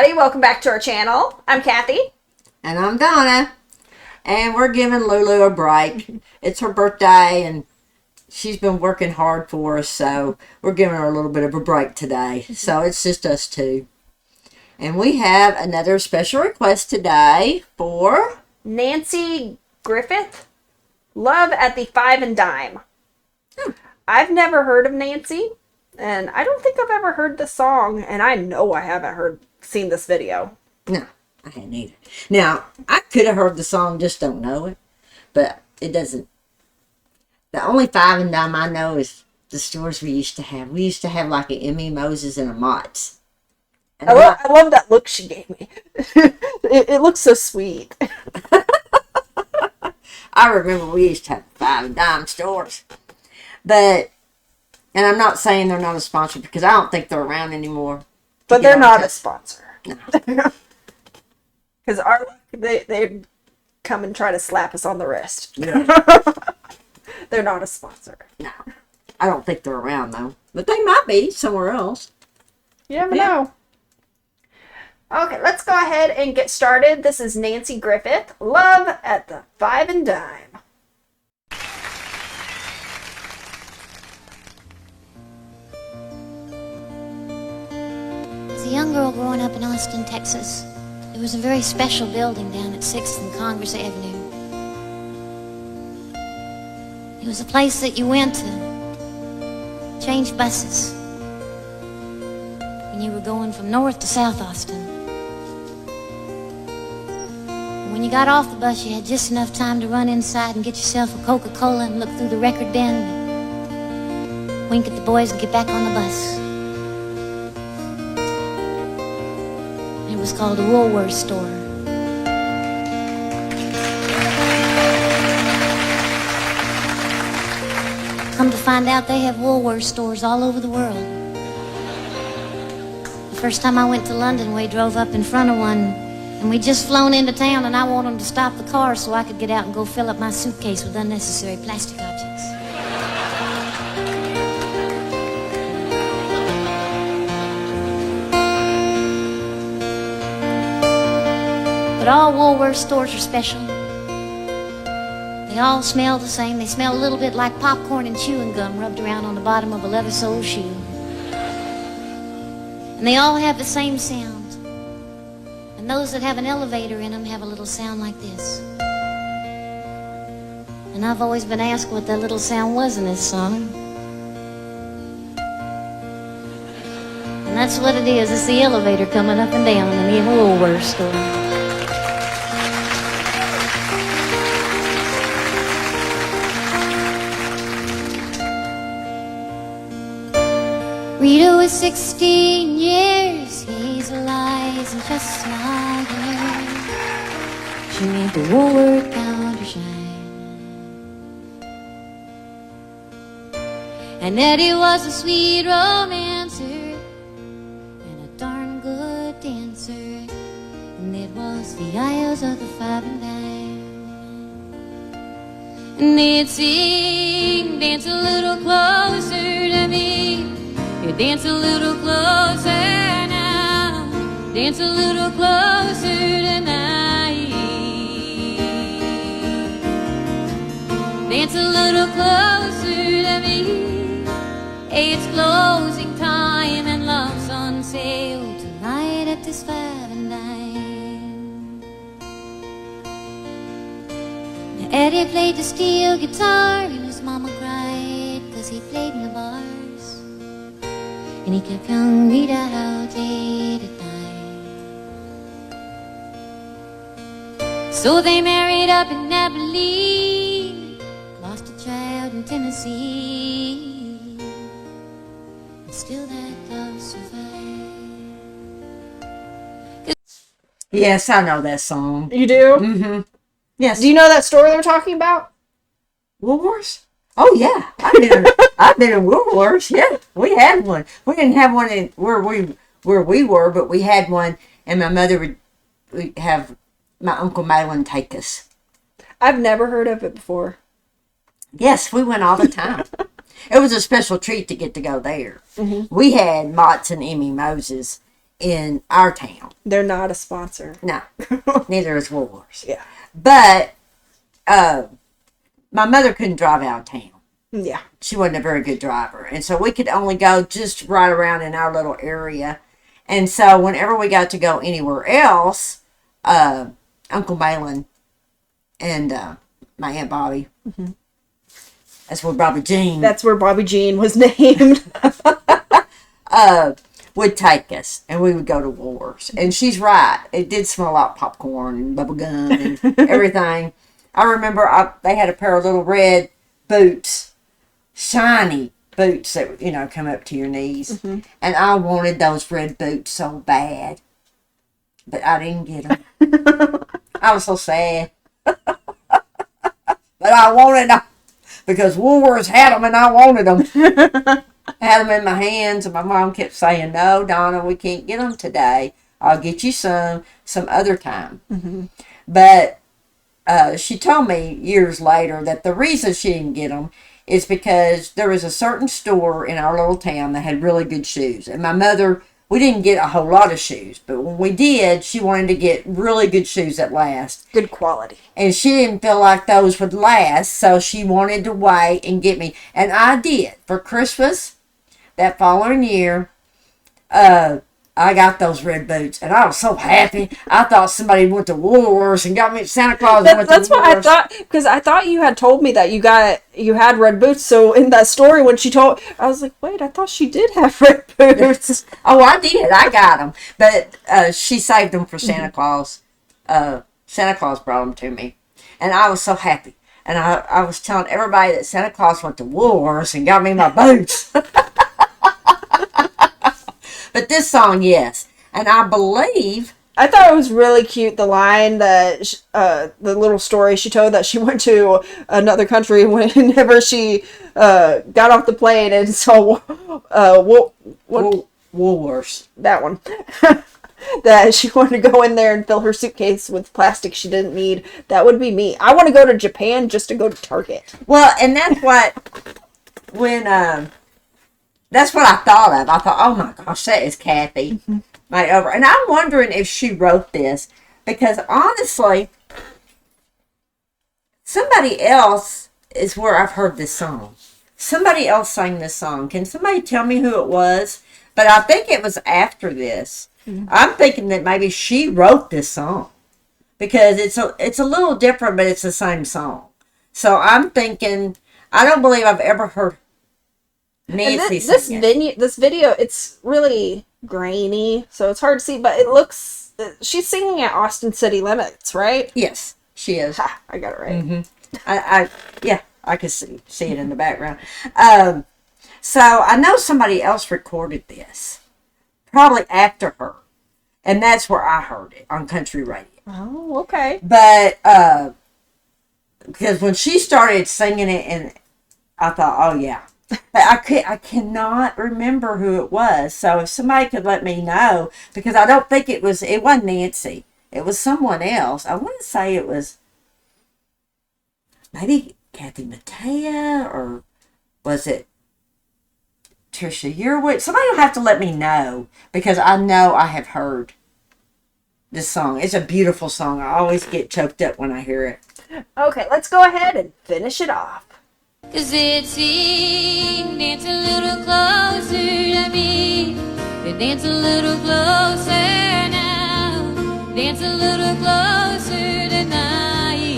everybody. Welcome back to our channel. I'm Kathy. And I'm Donna. And we're giving Lulu a break. It's her birthday and she's been working hard for us, so we're giving her a little bit of a break today. So it's just us two. And we have another special request today for Nanci Griffith, Love at the Five and Dime. I've never heard of Nanci, and I don't think I've ever heard the song, and I know I haven't seen this video. No, I hadn't either. Now, I could have heard the song, just don't know it. But it doesn't. The only Five and Dime I know is the stores we used to have. We used to have like an Emmy Moses and a Mott's. I love that look she gave me. it looks so sweet. I remember we used to have Five and Dime stores. But, and I'm not saying they're not a sponsor because I don't think they're around anymore. But they're not a sponsor. No. Because they come and try to slap us on the wrist. Yeah. They're not a sponsor. No. I don't think they're around though. But they might be somewhere else. You never know. Okay, let's go ahead and get started. This is Nanci Griffith, Love at the Five and Dime. As a young girl growing up in Austin, Texas, there was a very special building down at 6th and Congress Avenue. It was a place that you went to change buses when you were going from North to South Austin. And when you got off the bus, you had just enough time to run inside and get yourself a Coca-Cola and look through the record bin and wink at the boys and get back on the bus. It was called a Woolworth store. Come to find out, they have Woolworth stores all over the world. The first time I went to London, we drove up in front of one, and we'd just flown into town, and I wanted them to stop the car so I could get out and go fill up my suitcase with unnecessary plastic objects. But all Woolworth stores are special. They all smell the same. They smell a little bit like popcorn and chewing gum rubbed around on the bottom of a leather-soled shoe. And they all have the same sound. And those that have an elevator in them have a little sound like this. And I've always been asked what that little sound was in this song. And that's what it is. It's the elevator coming up and down in the Woolworth store. Rita was 16 years, hazel eyes and just like her. She made the Woolworth counter shine. And Eddie was a sweet romancer and a darn good dancer. And it was the aisles of the Five and Dime. And they'd sing, dance a little closer to me. You dance a little closer now, dance a little closer tonight. Dance a little closer to me. It's closing time and love's on sale tonight at this Five and Dime. Now Eddie played the steel guitar and his mama cried 'cause he played in the bars. And he kept young Rita out late at night. So they married up in Abilene, lost a child in Tennessee, and still that love survived. Yes, I know that song. You do? Mm-hmm. Yes. Do you know that store they're talking about? Woolworths? Oh yeah, I've been in Woolworths. Yeah, we had one. We didn't have one in where we were, but we had one, and my mother would have my Uncle Malin take us. I've never heard of it before. Yes, we went all the time. It was a special treat to get to go there. Mm-hmm. We had Mott's and Emmy Moses, in our town. They're not a sponsor. No, neither is Woolworths. Yeah. But my mother couldn't drive out of town. Yeah. She wasn't a very good driver. And so we could only go just right around in our little area. And so whenever we got to go anywhere else, Uncle Malin and my Aunt Bobby, that's where Bobby Jean That's where Bobby Jean was named. would take us. And we would go to Woolworths. And she's right. It did smell like popcorn and bubble gum and everything. I remember they had a pair of little red boots. Shiny boots that, you know, come up to your knees. And I wanted those red boots so bad. But I didn't get them. I was so sad. But I wanted them. Because Woolworths had them and I wanted them. I had them in my hands and my mom kept saying, no, Donna, we can't get them today. I'll get you some other time. But she told me years later that the reason she didn't get them is because there was a certain store in our little town that had really good shoes. And my mother, we didn't get a whole lot of shoes. But when we did, she wanted to get really good shoes that last. Good quality. And she didn't feel like those would last. So she wanted to wait and get me. And I did. For Christmas, that following year, I got those red boots, and I was so happy. I thought somebody went to Woolworths and got me Santa Claus. That's what I thought, because I thought you had told me that you had red boots. So in that story, when she told, I was like, wait, I thought she did have red boots. Oh, I did. I got them, but she saved them for Santa Claus. Santa Claus brought them to me, and I was so happy. And I was telling everybody that Santa Claus went to Woolworths and got me my boots. But this song, yes. And I believe... I thought it was really cute, the line that, the little story she told that she went to another country whenever she got off the plane and saw Woolworths. That one. That she wanted to go in there and fill her suitcase with plastic she didn't need. That would be me. I want to go to Japan just to go to Target. Well, and that's what... That's what I thought of. I thought, oh my gosh, that is Kathy. Right over. And I'm wondering if she wrote this. Because honestly, somebody else is where I've heard this song. Somebody else sang this song. Can somebody tell me who it was? But I think it was after this. I'm thinking that maybe she wrote this song. Because it's a little different, but it's the same song. So I'm thinking, I don't believe I've ever heard Nancy this video, it's really grainy, so it's hard to see, but it looks, she's singing at Austin City Limits, right? Yes, she is. Ha, I got it right. I could see it in the background. So I know somebody else recorded this, probably after her, and that's where I heard it, on country radio. Oh, okay. But because when she started singing it, and I thought, oh yeah. But I cannot remember who it was. So if somebody could let me know, because I don't think it wasn't Nancy. It was someone else. I want to say it was maybe Kathy Mattea, or was it Trisha Yearwood? Somebody will have to let me know, because I know I have heard this song. It's a beautiful song. I always get choked up when I hear it. Okay, let's go ahead and finish it off. 'Cause it's sing, dance a little closer to me. Dance a little closer now. Dance a little closer tonight.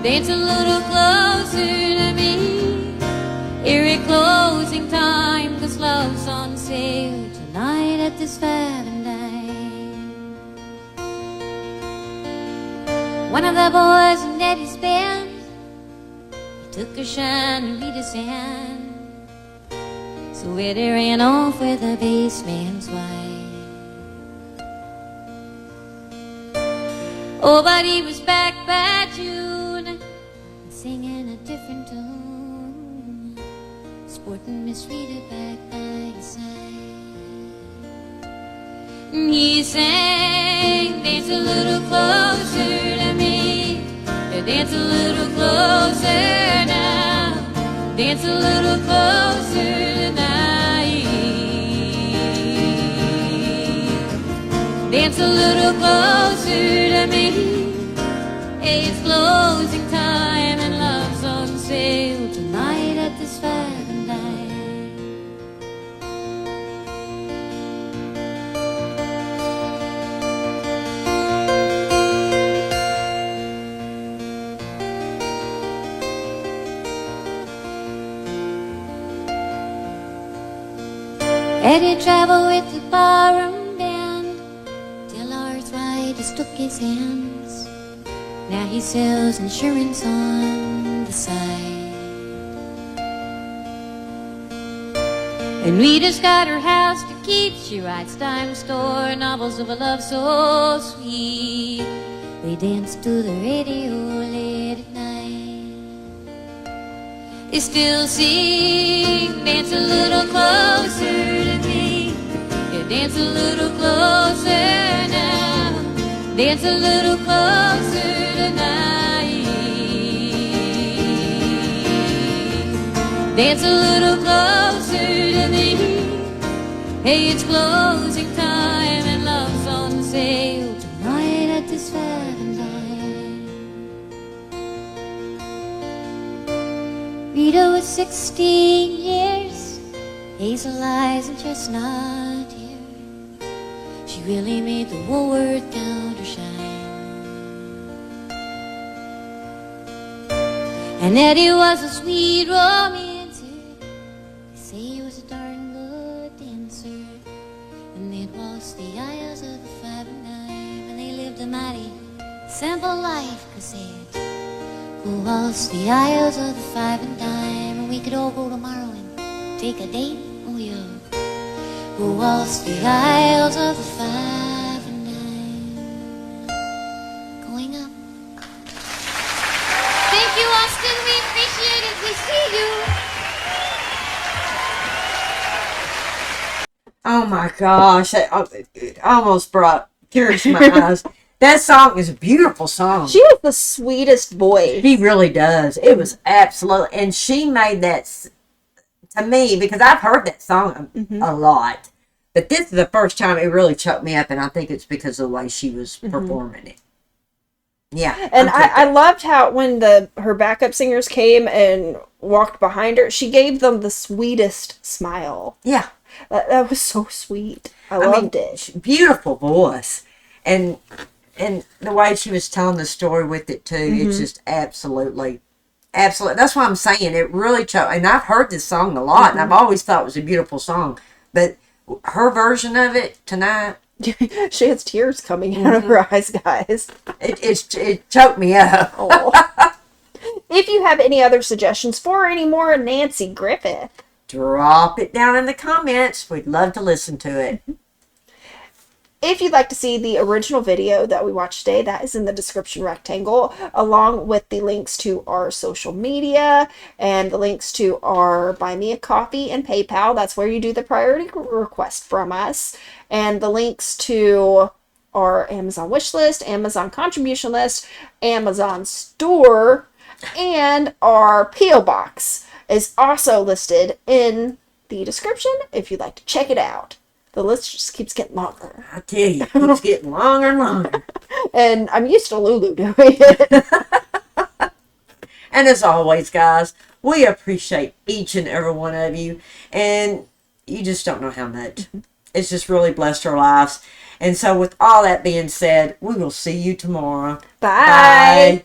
Dance a little closer to me. Eerie closing time, 'cause love's on sale tonight at this fat and dine. One of the boys in Daddy's band, he took a shine and beat his hand. So Eddie ran off with the bassman's wife. Oh, but he was back by June, singing a different tune, sporting Miss Rita back by his side. And he sang, dance a little closer to me. Dance a little closer now. Dance a little closer tonight. dance a little closer to me. Hey, it's closing time and love's on sale tonight at this Five and Dime. Eddie traveled with the barroom band till arthritis took his hands. Now he sells insurance on the side. And we just got her house to keep. She writes dime store novels of a love so sweet. They dance to the radio late at night. They still sing, dance a little closer to me. Yeah, dance a little closer now. Dance a little closer tonight. Dance a little closer to me. Hey, it's closing time and love's on sale tonight at this Five and Dime. Rita was 16 years, hazel eyes and chestnut hair. She really made the Woolworth counter shine. And Eddie was a sweet romancer. They say he was a darn good dancer. And they'd waltz the aisles of the Five and Dime. And they lived a mighty simple life, 'cause they'd go waltz the aisles of the Five and Dime. And we could all go tomorrow and take a date. Oh yeah. Go waltz the aisles of the Five and Dime. Going up. Thank you, Austin. We appreciate it. We see you. Oh my gosh, it almost brought tears to my eyes. That song is a beautiful song. She has the sweetest voice. She really does. It was absolute, and she made that to me, because I've heard that song a lot, but this is the first time it really choked me up, and I think it's because of the way she was performing it. Yeah, And I loved how when her backup singers came and walked behind her, she gave them the sweetest smile. yeah. That was so sweet. I loved it. Beautiful voice, and the way she was telling the story with it too, it's just absolutely. That's why I'm saying it really choked. And I've heard this song a lot, and I've always thought it was a beautiful song, but her version of it tonight, She has tears coming out of her eyes, guys. it choked me up. Oh. If you have any other suggestions for any more Nanci Griffith, Drop it down in the comments. We'd love to listen to it. if you'd like to see the original video that we watched today, that is in the description rectangle, along with the links to our social media and the links to our Buy Me a Coffee and PayPal. That's where you do the priority request from us. And the links to our Amazon wish list, Amazon contribution list, Amazon store, and our P.O. box is also listed in the description if you'd like to check it out. The list just keeps getting longer. I tell you, it keeps getting longer and longer. And I'm used to Lulu doing it. And as always, guys, we appreciate each and every one of you. And you just don't know how much. It's just really blessed our lives. And so with all that being said, we will see you tomorrow. Bye. Bye.